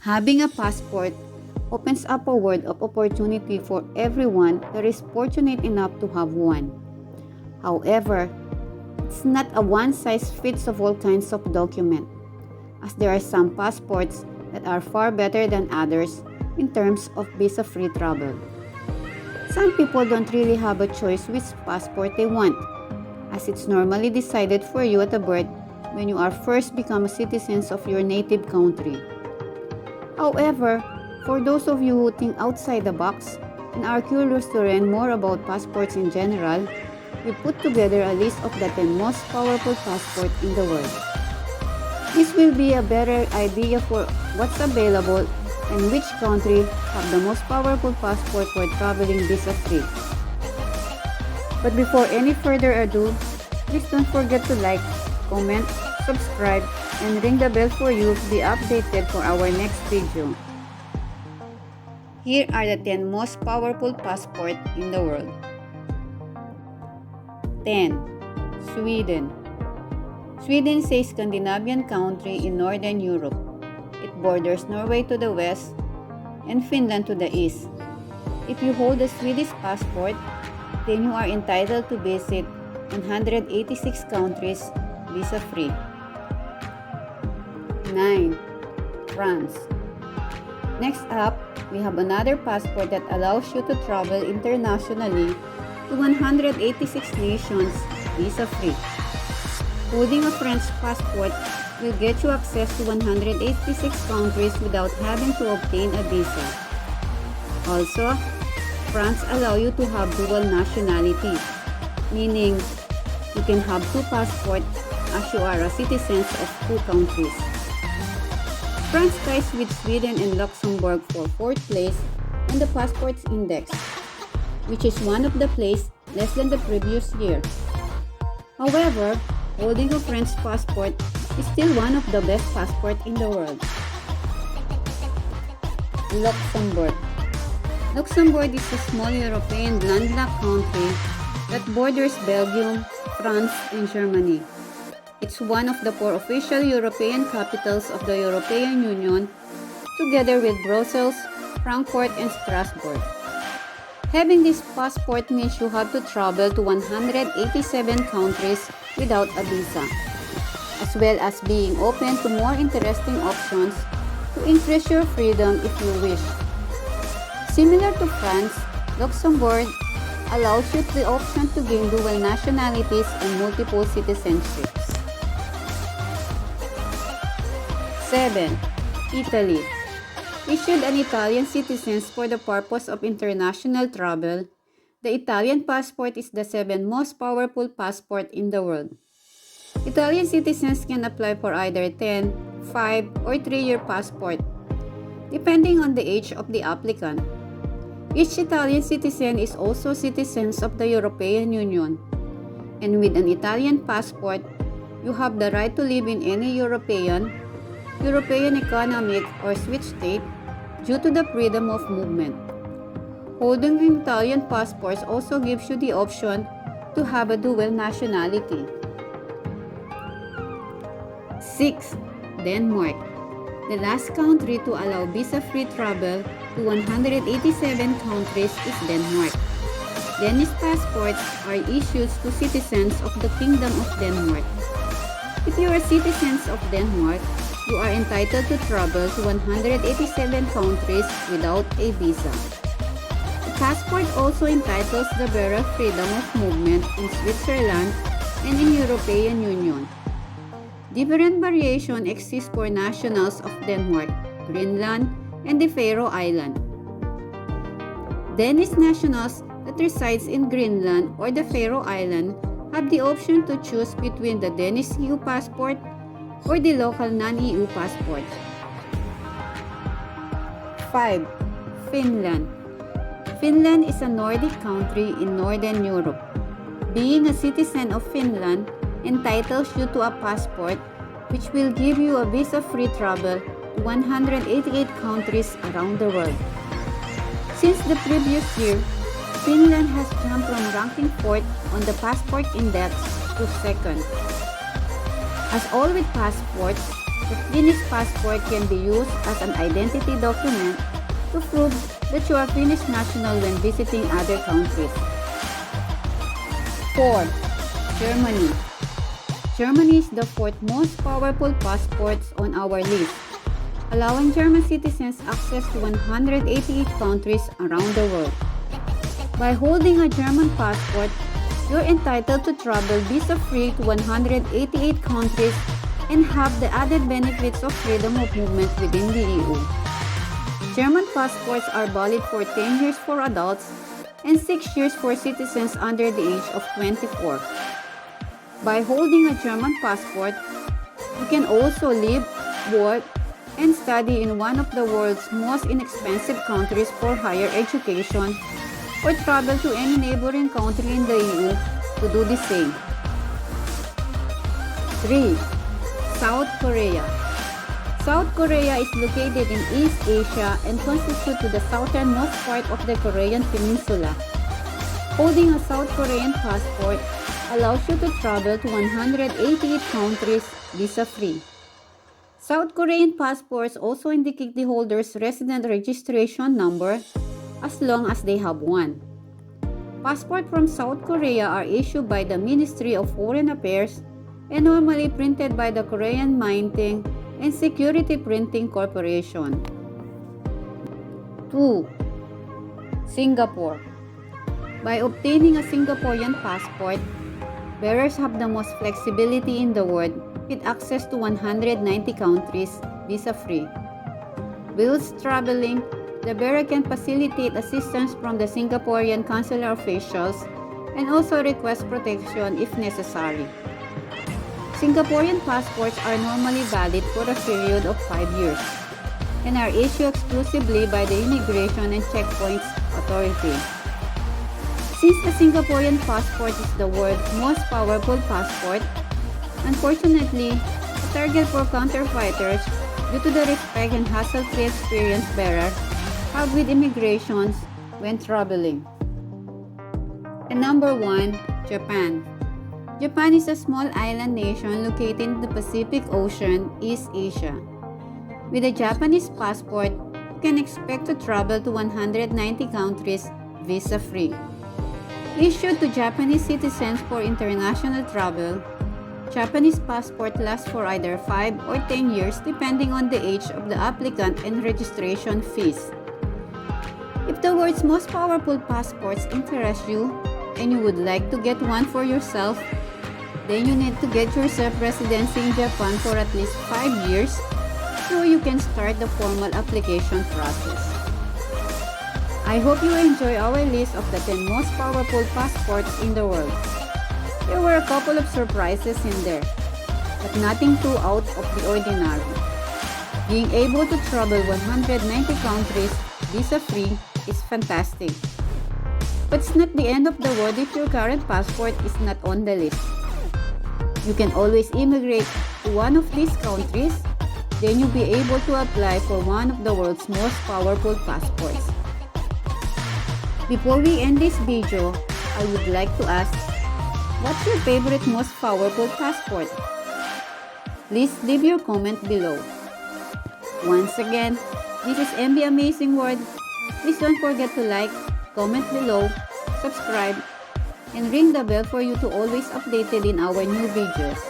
Having a passport opens up a world of opportunity for everyone that is fortunate enough to have one. However, it's not a one-size-fits-all kinds of document, as there are some passports that are far better than others in terms of visa-free travel. Some people don't really have a choice which passport they want, as it's normally decided for you at the birth when you are first become citizens of your native country. However, for those of you who think outside the box and are curious to learn more about passports in general, we put together a list of the 10 most powerful passports in the world. This will be a better idea for what's available and which country have the most powerful passport for traveling visa-free. But before any further ado, please don't forget to like, comment, subscribe, and ring the bell for you to be updated for our next video. Here are the 10 most powerful passports in the world. 10. Sweden. Sweden is a Scandinavian country in Northern Europe. It borders Norway to the west and Finland to the east. If you hold a Swedish passport, then you are entitled to visit 186 countries visa-free. 9. France. Next up, we have another passport that allows you to travel internationally to 186 nations visa-free. Holding a French passport will get you access to 186 countries without having to obtain a visa. Also, France allows you to have dual nationality, meaning you can have two passports as you are a citizen of two countries. France ties with Sweden and Luxembourg for 4th place on the Passports Index, which is one of the places less than the previous year. However, holding a French passport is still one of the best passports in the world. Luxembourg. Luxembourg is a small European landlocked country that borders Belgium, France, and Germany. It's one of the 4 official European capitals of the European Union, together with Brussels, Frankfurt, and Strasbourg. Having this passport means you have to travel to 187 countries without a visa, as well as being open to more interesting options to increase your freedom if you wish. Similar to France, Luxembourg allows you the option to gain dual nationalities and multiple citizenships. 7. Italy. Issued an Italian citizens for the purpose of international travel, the Italian passport is the 7th most powerful passport in the world. Italian citizens can apply for either 10, 5, or 3-year passport, depending on the age of the applicant. Each Italian citizen is also citizens of the European Union, and with an Italian passport, you have the right to live in any European Economic, or Swiss state due to the freedom of movement. Holding an Italian passport also gives you the option to have a dual nationality. 6. Denmark. The last country to allow visa-free travel to 187 countries is Denmark. Danish passports are issued to citizens of the Kingdom of Denmark. If you are citizens of Denmark, you are entitled to travel to 187 countries without a visa. The passport also entitles the bearer freedom of movement in Switzerland and in European Union. Different variations exist for nationals of Denmark, Greenland, and the Faroe Islands. Danish nationals that resides in Greenland or the Faroe Islands have the option to choose between the Danish EU passport or the local non-EU passport. 5. Finland. Finland is a Nordic country in Northern Europe. Being a citizen of Finland entitles you to a passport which will give you a visa-free travel to 188 countries around the world. Since the previous year, Finland has jumped from ranking 4th on the Passport Index to 2nd. As all with passports, The Finnish passport can be used as an identity document to prove that you are Finnish national when visiting other countries. 4. Germany. Germany is the fourth most powerful passports on our list, allowing German citizens access to 188 countries around the world. By holding a German passport, you're entitled to travel visa-free to 188 countries and have the added benefits of freedom of movement within the EU. German passports are valid for 10 years for adults and 6 years for citizens under the age of 24. By holding a German passport, you can also live, work, and study in one of the world's most inexpensive countries for higher education, or travel to any neighboring country in the EU to do the same. 3. South Korea. South Korea is located in East Asia and constitutes the southernmost part of the Korean peninsula. Holding a South Korean passport allows you to travel to 188 countries visa-free. South Korean passports also indicate the holder's resident registration number as long as they have one. Passports from South Korea are issued by the Ministry of Foreign Affairs and normally printed by the Korean Minting and Security Printing Corporation. 2. Singapore. By obtaining a Singaporean passport, bearers have the most flexibility in the world with access to 190 countries visa-free. Whilst traveling, the bearer can facilitate assistance from the Singaporean consular officials and also request protection if necessary. Singaporean passports are normally valid for a period of 5 years and are issued exclusively by the Immigration and Checkpoints Authority. Since the Singaporean passport is the world's most powerful passport, unfortunately, a target for counterfeiters due to the respect and hassle-free experience bearers have with immigrations when traveling. And number 1, Japan. Japan is a small island nation located in the Pacific Ocean, East Asia. With a Japanese passport, you can expect to travel to 190 countries visa-free. Issued to Japanese citizens for international travel, Japanese passport lasts for either 5 or 10 years depending on the age of the applicant and registration fees. If the world's most powerful passports interest you and you would like to get one for yourself, then you need to get yourself residency in Japan for at least 5 years so you can start the formal application process. I hope you enjoy our list of the 10 most powerful passports in the world. There were a couple of surprises in there, but nothing too out of the ordinary. Being able to travel 190 countries visa-free is fantastic. But it's not the end of the world if your current passport is not on the list. You can always immigrate to one of these countries, then you'll be able to apply for one of the world's most powerful passports. Before we end this video, I would like to ask, what's your favorite most powerful passport? Please leave your comment below. Once again, this is MB Amazing World. Please don't forget to like, comment below, subscribe, and ring the bell for you to always updated in our new videos.